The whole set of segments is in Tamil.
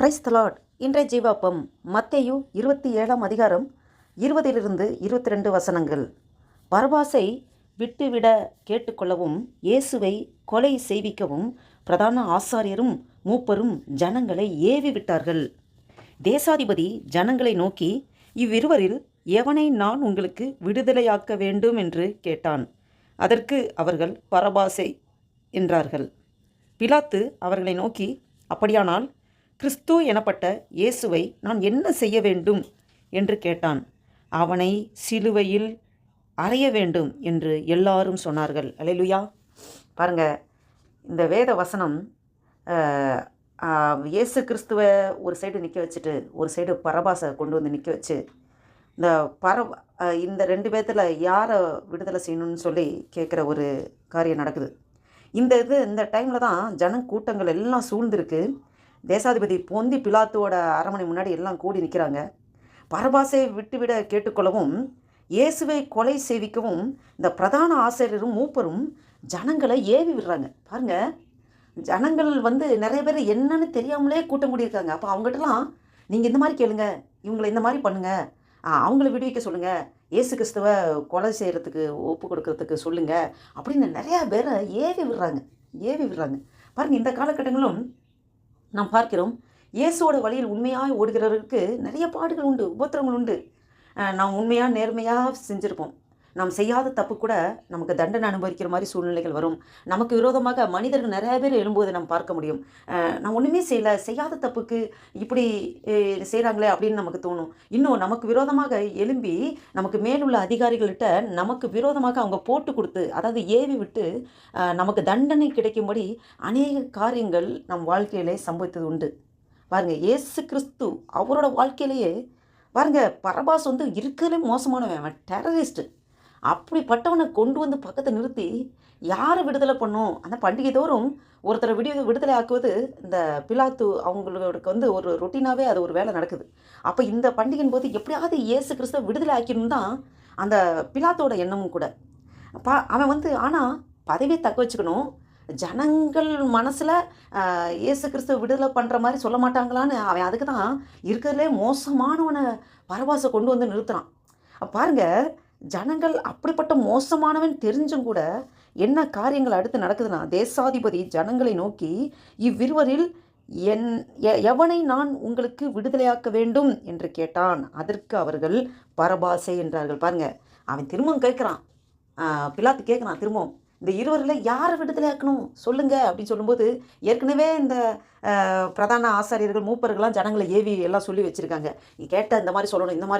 Praise the Lord. இன்றைய ஜீவாப்பம் மத்தேயு 27ஆம் அதிகாரம் 20 22 வசனங்கள். பரபாசை விட்டுவிட கேட்டுக்கொள்ளவும் இயேசுவை கொலை செய்விக்கவும் பிரதான ஆசாரியரும் மூப்பரும் ஜனங்களை ஏவி விட்டார்கள். தேசாதிபதி ஜனங்களை நோக்கி, இவ்விருவரில் எவனை நான் உங்களுக்கு விடுதலையாக்க வேண்டும் என்று கேட்டான். அதற்கு அவர்கள் பரபாசை என்றார்கள். பிலாத்து அவர்களை நோக்கி, அப்படியானால் கிறிஸ்து எனப்பட்ட இயேசுவை நான் என்ன செய்ய வேண்டும் என்று கேட்டான். அவனை சிலுவையில் அறைய வேண்டும் என்று எல்லாரும் சொன்னார்கள். அல்லேலூயா. பாருங்க, இந்த வேத வசனம் இயேசு கிறிஸ்துவை ஒரு சைடு நிற்க வச்சுட்டு ஒரு சைடு பரபாசை கொண்டு வந்து நிற்க வச்சு இந்த ரெண்டு பேர்த்தில் யாரை விடுதலை செய்யணும்னு சொல்லி கேட்குற ஒரு காரியம் நடக்குது. இந்த டைமில் தான் கூட்டங்கள் எல்லாம் சூழ்ந்திருக்கு. தேசாதிபதி பொந்தி பிலாத்துவோட அரண்மனை முன்னாடி எல்லாம் கூடி நிற்கிறாங்க. பரபாசை விட்டுவிட கேட்டுக்கொள்ளவும் இயேசுவை கொலை செய்விக்கவும் இந்த பிரதான ஆசிரியரும் மூப்பரும் ஜனங்களை ஏவி விடுறாங்க. பாருங்கள், ஜனங்கள் நிறைய பேர் என்னன்னு தெரியாமலே கூட்டம் கூடியிருக்காங்க. அப்போ அவங்ககிட்டலாம் நீங்கள் இந்த மாதிரி கேளுங்க, இவங்களை இந்த மாதிரி பண்ணுங்கள், அவங்கள விடுவிக்க சொல்லுங்கள், இயேசு கிறிஸ்துவை கொலை செய்கிறதுக்கு ஒப்பு கொடுக்கறதுக்கு சொல்லுங்கள் அப்படின்னு நிறையா பேரை ஏவி விடுறாங்க. பாருங்கள், இந்த காலகட்டங்களும் நாம் பார்க்கிறோம். இயேசுவோட வழியில் உண்மையாக ஓடுகிறவர்களுக்கு நிறைய பாடுகள் உண்டு, உபத்திரங்கள் உண்டு. நாம் உண்மையாக நேர்மையாக செஞ்சுருப்போம். நாம் செய்யாத தப்பு கூட நமக்கு தண்டனை அனுபவிக்கிற மாதிரி சூழ்நிலைகள் வரும். நமக்கு விரோதமாக மனிதர்கள் நிறைய பேர் எழும்போது நம்ம பார்க்க முடியும். நான் ஒன்றுமே செய்யாத தப்புக்கு இப்படி செய்கிறாங்களே அப்படின்னு நமக்கு தோணும். இன்னும் நமக்கு விரோதமாக எழும்பி நமக்கு மேலுள்ள அதிகாரிகள்கிட்ட நமக்கு விரோதமாக அவங்க போட்டு கொடுத்து, அதாவது ஏவி விட்டு நமக்கு தண்டனை கிடைக்கும்படி அநேக காரியங்கள் நம் வாழ்க்கையிலே சம்பவித்தது உண்டு. பாருங்கள், இயேசு கிறிஸ்து அவரோட வாழ்க்கையிலேயே பாருங்கள், பரபாஸ் இருக்கிறதுலே மோசமானவன், டெரரிஸ்ட்டு. அப்படிப்பட்டவனை கொண்டு வந்து பக்கத்தை நிறுத்தி யாரை விடுதலை பண்ணும்? அந்த பண்டிகை தோறும் ஒருத்தரை விடுதலை ஆக்குவது இந்த பிலாத்து அவங்களுக்கு ஒரு ரொட்டீனாகவே அது ஒரு வேலை நடக்குது. அப்போ இந்த பண்டிகையின் போது எப்படியாவது இயேசு கிறிஸ்துவ விடுதலை ஆக்கணும் தான் அந்த பிலாத்தோட எண்ணமும் கூட. அவன் ஆனால் பதவியை தக்க வச்சுக்கணும். ஜனங்கள் மனசில் இயேசு கிறிஸ்துவ விடுதலை பண்ணுற மாதிரி சொல்ல மாட்டாங்களான்னு அவன் அதுக்கு தான் இருக்கிறதுலே மோசமானவனை பரபாசை கொண்டு வந்து நிறுத்துறான். பாருங்கள், ஜனங்கள் அப்படிப்பட்ட மோசமானவன் தெரிஞ்சும் கூட என்ன காரியங்கள் அடுத்து நடக்குதுன்னா, தேசாதிபதி ஜனங்களை நோக்கி, இவ்விருவரில் எவனை நான் உங்களுக்கு விடுதலையாக்க வேண்டும் என்று கேட்டான். அதற்கு அவர்கள் பரபாசை என்றார்கள். பாருங்கள், அவன் திரும்பவும் கேட்குறான். பிலாத்து கேட்குறான் திரும்பவும், இந்த இருவரில் யாரை விடுதலையாக்கணும் சொல்லுங்க அப்படின்னு சொல்லும்போது, ஏற்கனவே இந்த பிரதான ஆசாரியர்கள் மூப்பர்கள்லாம் ஜனங்களை ஏவி எல்லாம் சொல்லி வச்சுருக்காங்க. கேட்டால் இந்த மாதிரி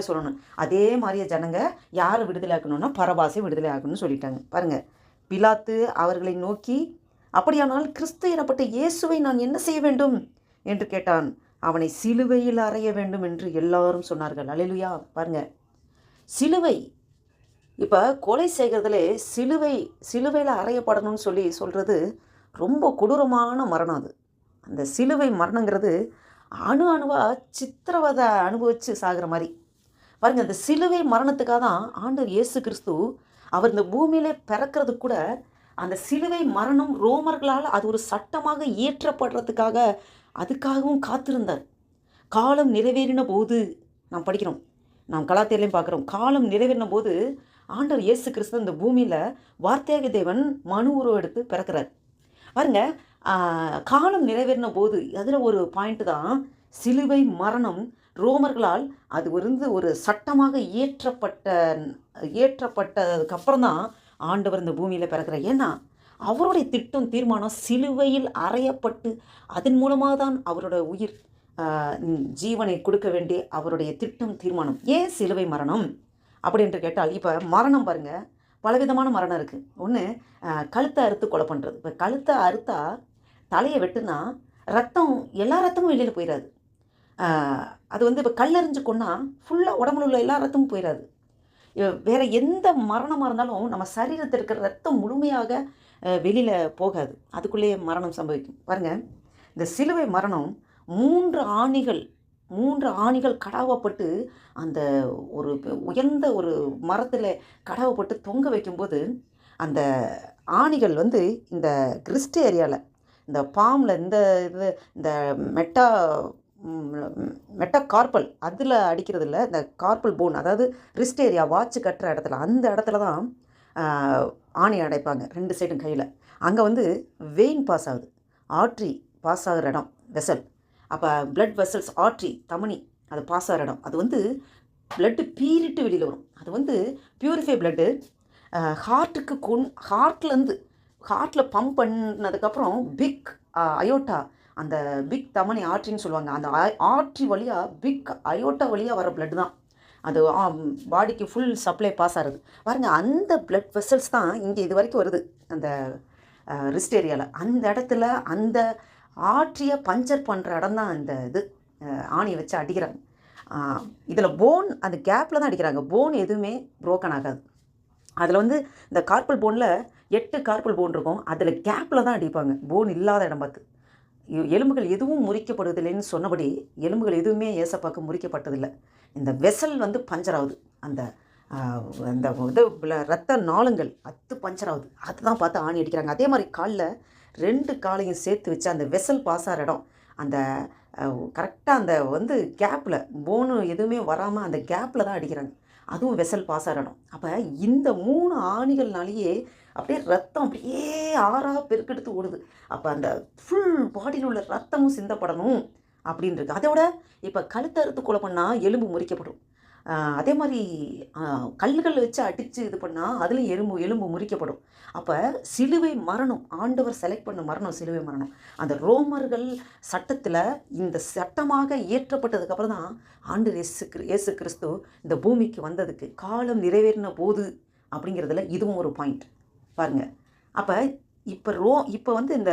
சொல்லணும். அதே மாதிரியே ஜனங்க யாரை விடுதலையாக்கணும்னா பரபாசை விடுதலையாக்கணும்னு சொல்லிட்டாங்க. பாருங்கள், பிலாத்து அவர்களை நோக்கி, அப்படியானால் கிறிஸ்து எனப்பட்ட இயேசுவை நான் என்ன செய்ய வேண்டும் என்று கேட்டான். அவனை சிலுவையில் அறைய வேண்டும் என்று எல்லாரும் சொன்னார்கள். அல்லேலூயா. பாருங்கள், சிலுவை இப்போ கொலை செய்கிறதுலே சிலுவையில் அறையப்படணும்னு சொல்கிறது ரொம்ப கொடூரமான மரணம். அது அந்த சிலுவை மரணங்கிறது அணுவாக சித்திரவதை அனுபவித்து சாகிற மாதிரி. பாருங்கள், அந்த சிலுவை மரணத்துக்காக தான் ஆண்டவர் இயேசு கிறிஸ்து அவர் இந்த பூமியிலே பிறக்கிறது கூட அந்த சிலுவை மரணம் ரோமர்களால் அது ஒரு சட்டமாக இயற்றப்படுறதுக்காக அதுக்காகவும் காத்திருந்தார். காலம் நிறைவேறின போது நாம் படிக்கிறோம், நாம் கலாத்தியர்லையும் பார்க்குறோம், காலம் நிறைவேறின போது ஆண்டவர் இயேசு கிறிஸ்து இந்த பூமியில் வார்த்தையாக தேவன் மனு உருவம் எடுத்து பிறக்கிறார். பாருங்க, காலம் நிறைவேறின போது அதில் ஒரு பாயிண்ட் தான் சிலுவை மரணம் ரோமர்களால் அது ஒரு சட்டமாக இயற்றப்பட்டதுக்கப்புறம் தான் ஆண்டவர் இந்த பூமியில் பிறக்கிறார். ஏன்னா அவருடைய திட்டம் தீர்மானம் சிலுவையில் அறையப்பட்டு அதன் மூலமாக தான் அவரோட உயிர் ஜீவனை கொடுக்க வேண்டிய அவருடைய திட்டம் தீர்மானம். ஏன் சிலுவை மரணம் அப்படின்ட்டு கேட்டால், இப்போ மரணம் பாருங்கள், பலவிதமான மரணம் இருக்குது. ஒன்று, கழுத்தை அறுத்து கொலை பண்ணுறது. இப்போ கழுத்தை அறுத்தா தலையை வெட்டுனா ரத்தம் எல்லா ரத்தமும் வெளியில் போயிடாது. அது இப்போ கல்லெறிஞ்சு கொண்டா ஃபுல்லாக உடம்புல உள்ள எல்லா ரத்தமும் போயிடாது. வேறு எந்த மரணமாக இருந்தாலும் நம்ம சரீரத்தில் இருக்கிற ரத்தம் முழுமையாக வெளியில் போகாது, அதுக்குள்ளேயே மரணம் சம்பவிக்கும். பாருங்கள், இந்த சிலுவை மரணம் மூன்று ஆணிகள் கடாவப்பட்டு அந்த ஒரு உயர்ந்த ஒரு மரத்தில் கடாவப்பட்டு தொங்க வைக்கும்போது அந்த ஆணிகள் இந்த கிறிஸ்ட் ஏரியாவில் இந்த பாம்பில் இந்த மெட்டா மெட்டகார்பல் அதில் அடிக்கிறது இல்லை, இந்த கார்பல் போன், அதாவது ரிஸ்ட் ஏரியா, வாட்ச் கட்டுற இடத்துல, அந்த இடத்துல தான் ஆணி அடைப்பாங்க 2 சைடும் கையில். அங்கே வந்து வெயின் பாஸ் ஆகுது, ஆர்ட்ரி பாஸ் ஆகிற இடம் வெசல். அப்போ பிளட் வெசல்ஸ், ஆர்ட்ரி தமனி, அது பாஸ் ஆகிற இடம். அது வந்து பிளட்டு பீறிட்டு வெளியில் வரும். அது வந்து பியூரிஃபை பிளட்டு ஹார்ட்டுக்கு ஹார்ட்லேருந்து ஹார்ட்டில் பம்ப் பண்ணதுக்கப்புறம் பிக் அயோட்டா, அந்த பிக் தமனி ஆர்ட்ரின்னு சொல்லுவாங்க, அந்த ஆர்ட்ரி வழியாக பிக் அயோட்டா வழியாக வர பிளட் தான் அது பாடிக்கு ஃபுல் சப்ளை பாஸ் ஆகுது பாருங்கள். அந்த பிளட் வெசல்ஸ் தான் இங்கே இது வரைக்கும் வருது, அந்த ரிஸ்ட் ஏரியாவில். அந்த இடத்துல அந்த ஆர்ட்ரியை பஞ்சர் பண்ணுற இடம் தான் இந்த இது ஆணியை வச்சு அடிக்கிறாங்க. இதில் போன் அந்த கேப்பில் தான் அடிக்கிறாங்க. போன் எதுவுமே புரோக்கன் ஆகாது. அதில் வந்து இந்த கார்பல் போனில் 8 கார்பல் போன் இருக்கும், அதில் கேப்பில் தான் அடிப்பாங்க, போன் இல்லாத இடம் பார்த்து. எலும்புகள் எதுவும் முறிக்கப்படுவதில்லைன்னு சொன்னபடி எலும்புகள் எதுவுமே ஏசப்பாக்கு முறிக்கப்பட்டதில்லை. இந்த வெசல் வந்து பஞ்சர் ஆகுது, அந்த இந்த இது ரத்த நாளங்கள் பஞ்சர் ஆகுது, அதுதான் பார்த்து ஆணி அடிக்கிறாங்க. அதே மாதிரி காலில் 2 காலையும் சேர்த்து வச்சு அந்த வெசல் பாஸ் ஆகிற இடம், அந்த கரெக்டாக அந்த வந்து கேப்பில் போனு எதுவுமே வராமல் அந்த கேப்பில் தான் அடிக்கிறாங்க, அதுவும் வெசல் பாஸ் ஆகிற இடம். அப்போ இந்த 3 ஆணிகள்னாலேயே அப்படியே ரத்தம் அப்படியே ஆறாக பெருக்கெடுத்து ஓடுது. அப்போ அந்த ஃபுல் பாடியில் உள்ள ரத்தமும் சிந்தப்படணும் அப்படின்னு இருக்குது. அதோட இப்போ கழுத்தை அறுத்து கொலை பண்ணால் எலும்பு முறிக்கப்படும். அதே மாதிரி கல்லுகள் வச்சு அடித்து இது பண்ணால் அதுலேயும் எலும்பு முறிக்கப்படும். அப்போ சிலுவை மரணம், ஆண்டவர் செலக்ட் பண்ண மரணம் சிலுவை மரணம். அந்த ரோமர்கள் சட்டத்தில் இந்த சட்டமாக இயற்றப்பட்டதுக்கப்புறம் தான் ஆண்டவர் இயேசு கிறிஸ்து இந்த பூமிக்கு வந்ததுக்கு காலம் நிறைவேறின போது அப்படிங்கிறதுல இதுவும் ஒரு பாயிண்ட் பாருங்கள். அப்போ இப்போ வந்து இந்த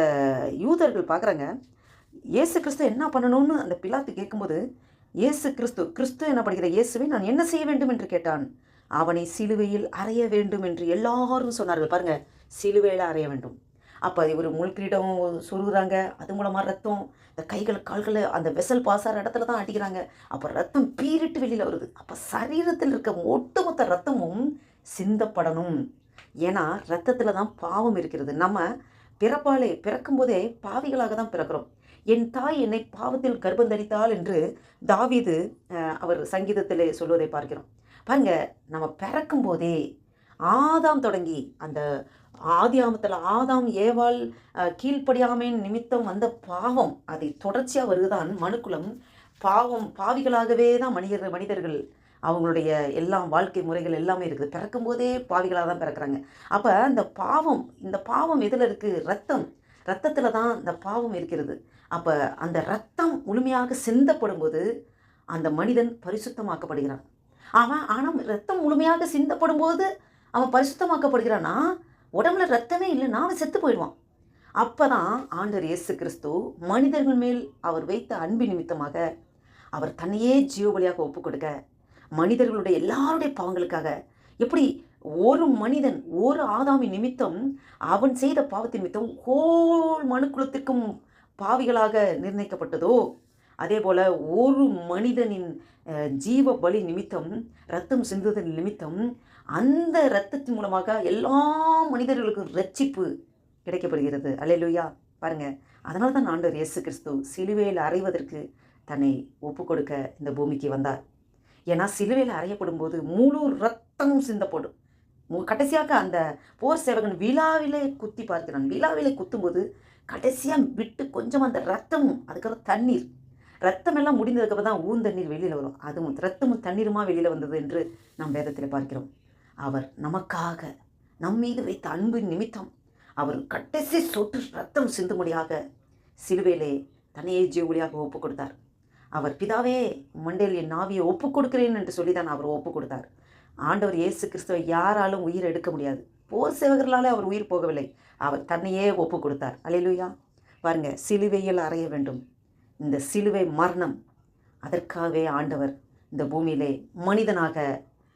யூதர்கள் பார்க்குறாங்க, இயேசு கிறிஸ்து என்ன பண்ணணும்னு அந்த பிலாத்து கேட்கும்போது, இயேசு கிறிஸ்து என்ன பண்ணுகிற இயேசுவை நான் என்ன செய்ய வேண்டும் என்று கேட்டான். அவனை சிலுவையில் அறைய வேண்டும் என்று எல்லாரும் சொன்னார்கள். பாருங்கள், சிலுவையில் அறைய வேண்டும். அப்போ இவர் முள்கிரீடம் சொருகுறாங்க, அது மூலமாக ரத்தம் இந்த கைகள் கால்களை அந்த வெசல் பாசார இடத்துல தான் அடிக்கிறாங்க. அப்போ ரத்தம் பீறிட்டு வெளியில் வருது. அப்போ சரீரத்தில் இருக்க ஒட்டுமொத்த ரத்தமும் சிந்தப்படணும். ஏன்னா ரத்தத்தில் தான் பாவம் இருக்கிறது. நம்ம பிறக்கும்போதே பாவிகளாக தான் பிறக்கிறோம். என் தாய் என்னை பாவத்தில் கர்ப்பம் தரித்தாள் என்று தாவீது அவர் சங்கீதத்திலே சொல்வதை பார்க்கிறோம். பாருங்க, நம்ம பிறக்கும் போதே ஆதாம் தொடங்கி அந்த ஆதியாமத்தில் ஆதாம் ஏவாள் கீழ்ப்படியாமையின் நிமித்தம் வந்த பாவம், அதை தொடர்ச்சியாக வருதுதான் மனுக்குலம். பாவிகளாகவே தான் மனிதர்கள் அவங்களுடைய எல்லாம் வாழ்க்கை முறைகள் எல்லாமே இருக்குது. பிறக்கும் போதே பாவிகளாக தான் பிறக்கிறாங்க. அப்போ இந்த பாவம் எதில் இருக்குது? ரத்தத்தில் தான் இந்த பாவம் இருக்கிறது. அப்போ அந்த ரத்தம் முழுமையாக சிந்தப்படும் போது அந்த மனிதன் பரிசுத்தமாக்கப்படுகிறான். ஆனால் ரத்தம் முழுமையாக சிந்தப்படும் போது அவன் பரிசுத்தமாக்கப்படுகிறான்னா, உடம்புல ரத்தமே இல்லைன்னா அவன் செத்து போயிடுவான். அப்போ தான் ஆண்டவர் இயேசு கிறிஸ்து மனிதர்கள் மேல் அவர் வைத்த அன்பு நிமித்தமாக அவர் தன்னையே ஜீவபலியாக ஒப்பு கொடுக்க, மனிதர்களுடைய எல்லாருடைய பாவங்களுக்காக, எப்படி ஒரு மனிதன் ஒரு ஆதாமின் நிமித்தம் அவன் செய்த பாவத்தின் நிமித்தம் ஹோல் மனுக்குலத்திற்கும் பாவிகளாக நிர்ணயிக்கப்பட்டதோ, அதே போல் ஒரு மனிதனின் ஜீவ பலி நிமித்தம் ரத்தம் சிந்துவதன் நிமித்தம் அந்த இரத்தத்தின் மூலமாக எல்லா மனிதர்களுக்கும் ரட்சிப்பு கிடைக்கப்படுகிறது. அல்லேலூயா. பாருங்கள், அதனால தான் ஆண்டவர் இயேசு கிறிஸ்து சிலுவையில் அறைவதற்கு தன்னை ஒப்பு கொடுக்க இந்த பூமிக்கு வந்தார். ஏன்னா சிலுவையில் அறையப்படும் போது முழு ரத்தமும் சிந்தப்படும். கடைசியாக அந்த போர் சேவகன் விழாவிலே குத்தி பார்க்கிறான். விழாவிலே குத்தும்போது கடைசியாக விட்டு கொஞ்சம் அந்த ரத்தமும் அதுக்கப்புறம் தண்ணீர், ரத்தம் எல்லாம் முடிந்ததுக்கப்புறம் தான் ஊந்தண்ணீர் வெளியில் வரும். அதுவும் ரத்தமும் தண்ணீருமா வெளியில் வந்தது என்று நாம் வேதத்தில் பார்க்கிறோம். அவர் நமக்காக நம் மீது வைத்த அன்பின் நிமித்தம் அவர் கடைசி சொட்டு ரத்தம் சிந்தும்படியாக சிலுவையிலே தன்னையே ஜீவபலியாக ஒப்பு கொடுத்தார். அவர் பிதாவே மண்டையில் என் நாவியை ஒப்பு கொடுக்கிறேன் என்று சொல்லி தான் அவர் ஒப்பு கொடுத்தார். ஆண்டவர் இயேசு கிறிஸ்துவை யாராலும் உயிர் எடுக்க முடியாது. போர் சேவகர்களாலே அவர் உயிர் போகவில்லை, அவர் தன்னையே ஒப்பு கொடுத்தார். அல்லேலூயா. பாருங்க, சிலுவையில் அறைய வேண்டும். இந்த சிலுவை மரணம், அதற்காகவே ஆண்டவர் இந்த பூமியிலே மனிதனாக,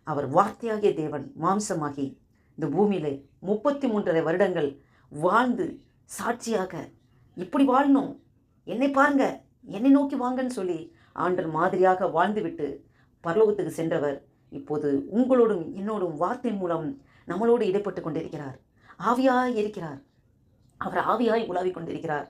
அவர் வார்த்தையாகிய தேவன் மாம்சமாகி இந்த பூமியிலே 33.5 வருடங்கள் வாழ்ந்து சாட்சியாக இப்படி வாழணும், என்னை பாருங்க, என்னை நோக்கி வாங்கன்னு சொல்லி ஆண்டவர் மாதிரியாக வாழ்ந்துவிட்டு பரலோகத்துக்கு சென்றவர் இப்போது உங்களோடும் என்னோடும் வார்த்தை மூலம் நம்மளோடு இடைப்பட்டு கொண்டிருக்கிறார். ஆவியாய் இருக்கிறார். அவர் ஆவியாய் உலாவிக் கொண்டிருக்கிறார்.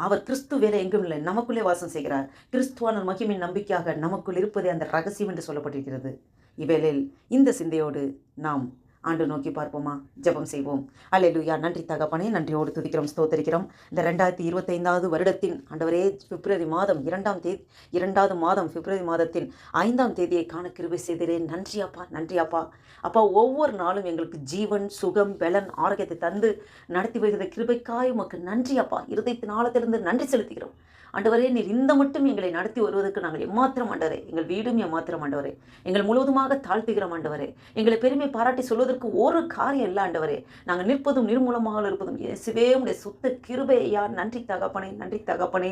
அவர் கிறிஸ்து வேலை எங்கும் இல்லை, நமக்குள்ளே வாசம் செய்கிறார். கிறிஸ்துவான மகிமையின் நம்பிக்கையாக நமக்குள் இருப்பதே அந்த ரகசியம் என்று சொல்லப்பட்டிருக்கிறது. இவ்வேளையில் இந்த சிந்தையோடு நாம் ஆண்டு நோக்கி பார்ப்போமா? ஜெபம் செய்வோம். அல்லேலூயா. நன்றி தகப்பனே, நன்றியோடு துதிக்கிறோம், ஸ்தோத்தரிக்கிறோம். இந்த 2025வது வருடத்தின் ஆண்டவரே பிப்ரவரி மாதம் 2வது மாதம் பிப்ரவரி மாதத்தின் 5ஆம் தேதியை காண கிருபை செய்கிறேன். நன்றி அப்பா, நன்றி அப்பா. அப்பா, ஒவ்வொரு நாளும் எங்களுக்கு ஜீவன், சுகம், பலன், ஆரோக்கியத்தை தந்து நடத்தி வருகிற கிருபைக்காய் உமக்கு நன்றி அப்பா. இருதயத்தின் ஆழத்திலிருந்து நன்றி செலுத்துகிறோம். ஆண்டவரே, நீர் இந்த மட்டும் எங்களை நடத்தி வருவதற்கு நாங்கள் எம்மாத்திரம் ஆண்டவரே, எங்கள் வீடும் எம்மாத்திரம் ஆண்டவரே, எங்கள் முழுவதுமாக தாழ்த்துகிறோம் ஆண்டவரே. எங்களை பெருமை பாராட்டி சொல்வதற்கு ஒரு காரியம் இல்லை ஆண்டவரே. நாங்கள் நிற்பதும் நிர்மூலமாக இருப்பதும் இயேசுவே உடைய சுத்த கிருபையா. நன்றி தகப்பனே, நன்றி தகப்பனே.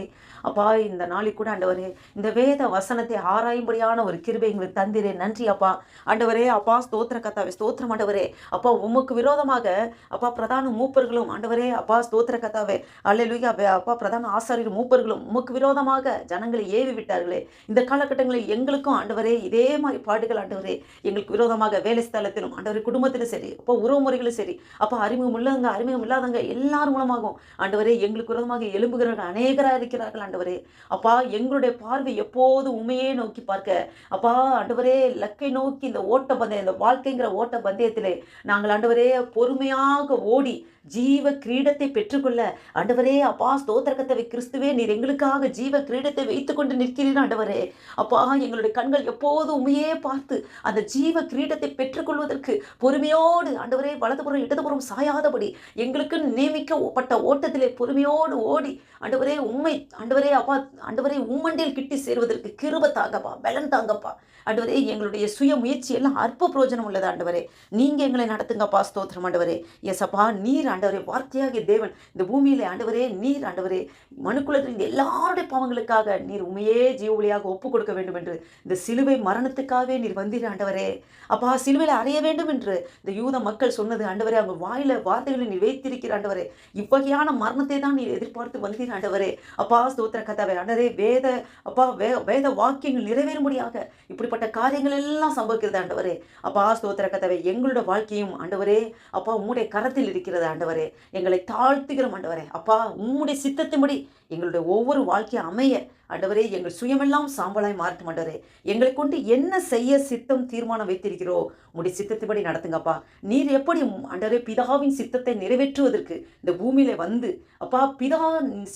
அப்பா, இந்த நாளில் கூட ஆண்டவரே இந்த வேத வசனத்தை ஆராயும்படியான ஒரு கிருபை எங்களுக்கு தந்திரே. நன்றி அப்பா. ஆண்டவரே அப்பா, ஸ்தோத்திர கத்தாவே, ஸ்தோத்திரம் ஆண்டவரே. அப்பா, உமக்கு விரோதமாக அப்பா பிரதான மூப்பர்களும் ஆண்டவரே அப்பா ஸ்தோத்திர கத்தாவே, அல்லேலூயா, அப்பா பிரதான ஆசாரியர் மூப்பர்களும் உமக்கு விரோதமாக ஜனங்களை ஏவி விட்டார்களே. இந்த காலகட்டங்களில் எங்களுக்கும் ஆண்டவரே இதே மாதிரி பாடுகள் ஆண்டவரே, எங்களுக்கு விரோதமாக வேலை ஸ்தலத்திலும் ஆண்டவரே, குடும்பத்திலும் சரி, அப்போ உறவு முறைகளும் சரி, அப்போ அறிமுகம் உள்ளவங்க அறிமுகம் இல்லாதவங்க எல்லார் மூலமாகவும் ஆண்டவரே எங்களுக்கு விரோதமாக எழும்புகிறவர்கள் அநேகராக இருக்கிறார்கள் ஆண்டவரே. அப்பா, எங்களுடைய பார்வை எப்போது உண்மையே நோக்கி பார்க்க அப்பா ஆண்டவரே, லக்கை நோக்கி இந்த ஓட்ட பந்தயம், இந்த வாழ்க்கைங்கிற ஓட்ட பந்தயத்திலே நாங்கள் ஆண்டவரே பொறுமையாக ஓடி ஜீவ கிரீடத்தை பெற்றுக்கொள்ள ஆண்டவரே அப்பா ஸ்தோத்திரக்கத்தவை கிறிஸ்துவே, நீர் எங்களுக்காக ஜீவ கிரீடத்தை வைத்துக் கொண்டு நிற்கிறீர் ஆண்டவரே. அப்பா, எங்களுடைய கண்கள் எப்போது உண்மையே பார்த்து அந்த ஜீவ கிரீடத்தை பெற்றுக்கொள்வதற்கு பொறுமையோடு ஆண்டவரே வலதுபுறம் இடதுபுறம் சாயாதபடி எங்களுக்கு நியமிக்கப்பட்ட ஓட்டத்திலே பொறுமையோடு ஓடி ஆண்டவரே உண்மை ஆண்டவரே அப்பா ஆண்டவரே உம்மண்டில் கிட்டி சேருவதற்கு கிருபை தாங்கப்பா, பலன் தாங்கப்பா ஆண்டவரே. எங்களுடைய சுய முயற்சி எல்லாம் அற்ப பிரயோஜனம் உள்ளது ஆண்டவரே. நீங்க எங்களை நடத்துங்கப்பா, ஸ்தோத்திரம் ஆண்டவரே. எஸ்அப்பா, நீர் ஆண்டவரே வார்த்தையாகிய தேவன் இந்த பூமியிலே ஆண்டவரே, நீர் ஆண்டவரே மனுக்குலத்தில் இந்த எல்லாருடைய பாவங்களுக்காக நீர் உண்மையே ஜீவொலியாக ஒப்புக் கொடுக்க வேண்டும் என்று இந்த சிலுவை மரணத்துக்காகவே நீர் வந்தீர் ஆண்டவரே. அப்பா, சிலுவையில் அறைய வேண்டும் என்று இந்த யூத மக்கள் சொன்னது ஆண்டவரே, அவங்க வாயில வார்த்தைகளை நீர் வைத்திருக்கிற ஆண்டவரே. இவ்வகையான மரணத்தை தான் நீர் எதிர்பார்த்து வந்தீர் ஆண்டவரே. அப்பா ஸ்தோத்திர கத்தாவே ஆண்டவரே, வேத வாக்கியங்கள் நிறைவேறும்படியாக இப்படிப்பட்ட காரியங்கள் எல்லாம் சம்பவிக்கிறது ஆண்டவரே. அப்பா ஸ்தோத்திர கத்தாவே, எங்களோட வாழ்க்கையும் ஆண்டவரே அப்பா உம்முடைய கரத்தில் இருக்கிறது ஆண்டவரே. எங்களை தாழ்த்துகிறோம் ஆண்டவரே. அப்பா, உம்முடைய சித்தத்தின்படி எங்களுடைய ஒவ்வொரு வாழ்க்கையை அமைய ஆண்டவரே, எங்கள் சுயமெல்லாம் சாம்பலாய் மாறட்டும் ஆண்டவரே. எங்களை கொண்டு என்ன செய்ய சித்தம் தீர்மானம் வைத்திருக்கிறோ உடைய சித்தத்தின்படி நடத்துங்கப்பா. நீர் எப்படி ஆண்டவரே பிதாவின் சித்தத்தை நிறைவேற்றுவதற்கு இந்த பூமியில வந்து அப்பா பிதா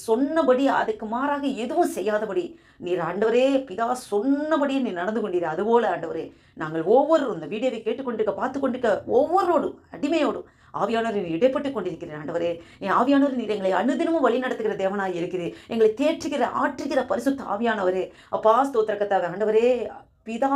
சொன்னபடி அதுக்கு மாறாக எதுவும் செய்யாதபடி நீர் ஆண்டவரே பிதா சொன்னபடியே நீ நடந்து கொண்டீர். அதுபோல ஆண்டவரே, நாங்கள் ஒவ்வொரு இந்த வீடியோவை கேட்டுக்கொண்டிருக்க பார்த்து கொண்டிருக்க ஒவ்வொருவரோடும் அடிமையோடும் ஆவியானவர் நீர் இடைப்பட்டு கொண்டிருக்கிறேன் ஆண்டவரே. என் ஆவியானவர் நீர் எங்களை அனுதினமும் வழி நடத்துகிற தேவனாய் இருக்கிறேன். எங்களை தேற்றுகிற ஆற்றுகிற பரிசுத்த ஆவியானவரே. அப்பா ஸ்தோத்திர கர்த்தாவே ஆண்டவரே, பிதா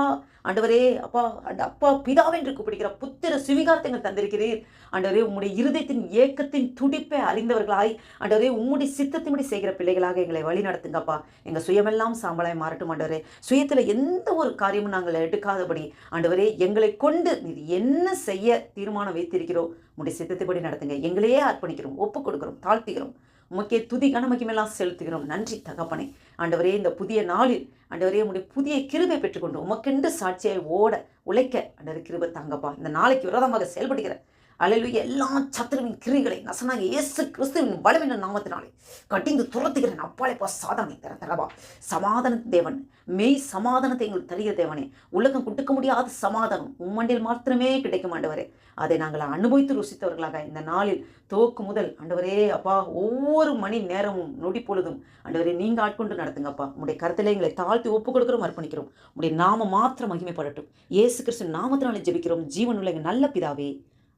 ஆண்டவரே அப்பா அப்பா பிதாவென்று கூப்பிடுகிற புத்திர சுவிகாரத்தை எங்கள் தந்திருக்கிறீர் ஆண்டவரே. உம்முடைய இருதயத்தின் ஏக்கத்தின் துடிப்பை அறிந்தவர்களாய் ஆண்டவரே உம்முடைய சித்தத்தின்படி செய்கிற பிள்ளைகளாக எங்களை வழி நடத்துங்கப்பா. எங்கள் சுயமெல்லாம் சாம்பலாய் மாறட்டும் ஆண்டவரே. சுயத்தில் எந்த ஒரு காரியமும் நாங்கள் எடுக்காதபடி ஆண்டவரே, எங்களை கொண்டு நீர் என்ன செய்ய தீர்மானம் வைத்திருக்கிறோம் உம்முடைய சித்தத்தைப்படி நடத்துங்க. எங்களையே அர்ப்பணிக்கிறோம், ஒப்புக் கொடுக்கிறோம், தாழ்த்துகிறோம். உமக்கே துதி கனமகிமெல்லாம் செலுத்துகிறோம். நன்றி தகப்பனே. ஆண்டவரே, இந்த புதிய நாளில் ஆண்டவரே உம்முடைய புதிய கிருபை பெற்றுக்கொண்டு உமக்கென்று சாட்சியை ஓட உழைக்க ஆண்டவரே கிருபை தாங்கப்பா. இந்த நாளைக்கு விரோதமாக செயல்படுகிற அல்லேலூயா எல்லா சத்துருவின் கிரிகளை நசனாகிய இயேசு கிறிஸ்துவின் பலவீன நாமத்தினாலே கட்டிந்து துரத்துகிறேன். அப்பாலேப்பா சாதனை தரப்பா. சமாதான தேவன், மெய் சமாதானத்தை எங்களுக்கு தருகிற தேவனே. உலகம் கொடுக்க முடியாத சமாதானம் உம்மண்டில் மாத்திரமே கிடைக்கும் ஆண்டவரே. அதை நாங்கள் அனுபவித்து ருசித்தவர்களாக இந்த நாளில் துவக்கு முதல் ஆண்டவரே அப்பா ஒவ்வொரு மணி நேரமும் நொடி பொழுதும் ஆண்டவரே நீங்க ஆட்கொண்டு நடத்துங்கப்பா. உங்களுடைய கருத்திலே எங்களை தாழ்த்தி ஒப்புக் கொடுக்கிறோம், அர்ப்பணிக்கிறோம். உங்களுடைய நாம மாத்திரம் மகிமைப்படட்டும். இயேசு கிறிஸ்து நாமத்தினாலே ஜெபிக்கிறோம் ஜீவனுள்ள நல்ல பிதாவே.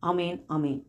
ஆமேன், ஆமேன்.